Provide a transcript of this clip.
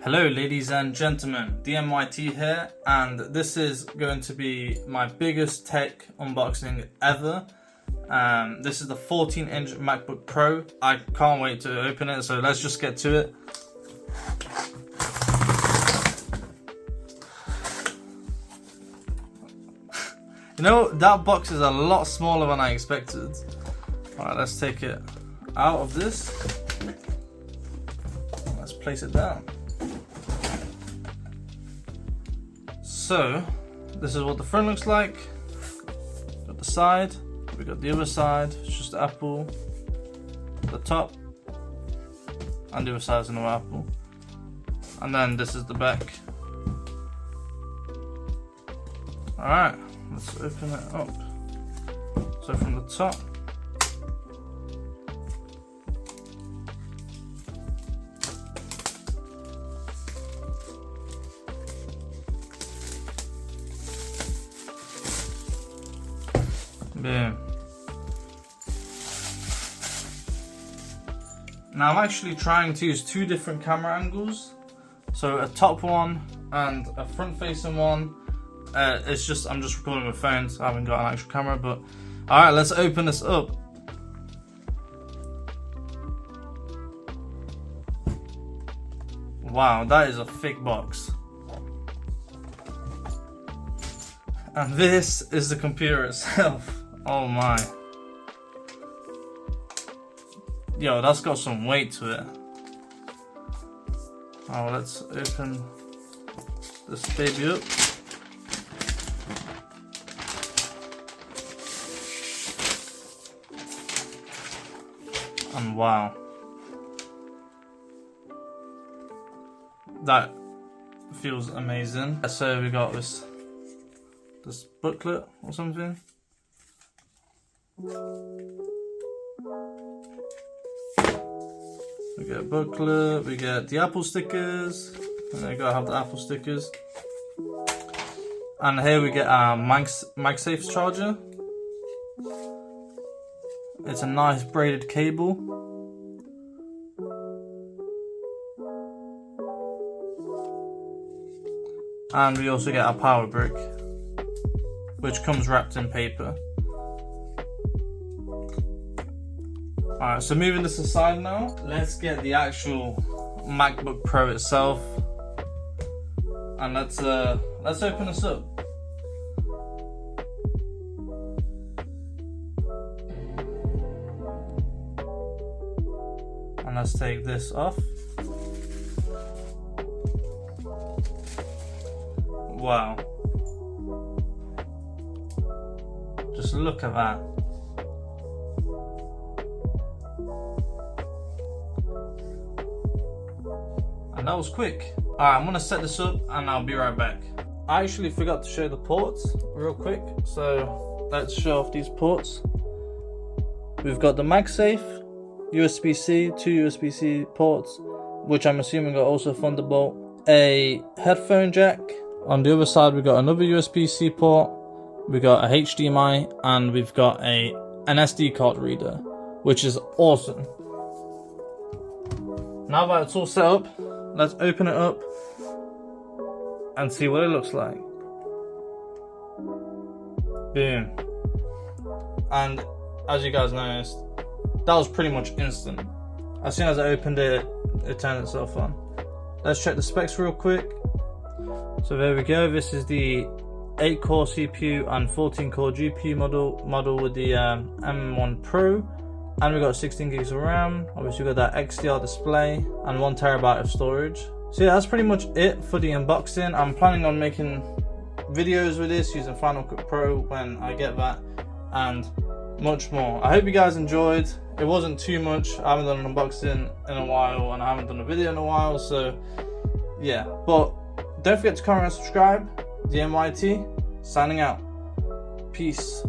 Hello ladies and gentlemen, DMYT here, and this is going to be my biggest tech unboxing ever. This is the 14-inch MacBook Pro. I can't wait to open it, so let's just get to it. You know, that box is a lot smaller than I expected. Alright, let's take it out of this. Let's place it down. So, this is what the front looks like. Got the side, we got the other side, it's just Apple. The top, and the other side is another Apple. And then this is the back. Alright, let's open it up. So from the top, boom. Now I'm actually trying to use two different camera angles, so a top one and a front facing one. I'm just recording with phones, I haven't got an actual camera, but alright, let's open this up. Wow, that is a thick box. And this is the computer itself. Oh my. Yo, that's got some weight to it. Oh, let's open this baby up. And wow. That feels amazing. So we got this booklet or something. We get a booklet, we get the Apple stickers, and I gotta have the Apple stickers. And here we get our MagSafe charger. It's a nice braided cable. And we also get our power brick, which comes wrapped in paper. Alright, so moving this aside now, let's get the actual MacBook Pro itself. And let's open this up. And let's take this off. Wow. Just look at that. And that was quick. Alright, I'm gonna set this up and I'll be right back. I actually forgot to show the ports real quick, so let's show off these ports. We've got the MagSafe, USB-C, two USB-C ports, which I'm assuming are also Thunderbolt, a headphone jack. On the other side, we've got another USB-C port, we got a HDMI, and we've got an SD card reader, which is awesome. Now that it's all set up, let's open it up and see what it looks like. Boom. And as you guys noticed, that was pretty much instant. As soon as I opened it, it turned itself on. Let's check the specs real quick. So there we go, this is the 8-core CPU and 14-core GPU model with the M1 Pro. And we got 16 gigs of RAM, obviously we got that XDR display, and 1 terabyte of storage. So yeah, that's pretty much it for the unboxing. I'm planning on making videos with this using Final Cut Pro when I get that, and much more. I hope you guys enjoyed. It wasn't too much. I haven't done an unboxing in a while, and I haven't done a video in a while, so yeah. But don't forget to comment and subscribe. DMYT, signing out. Peace.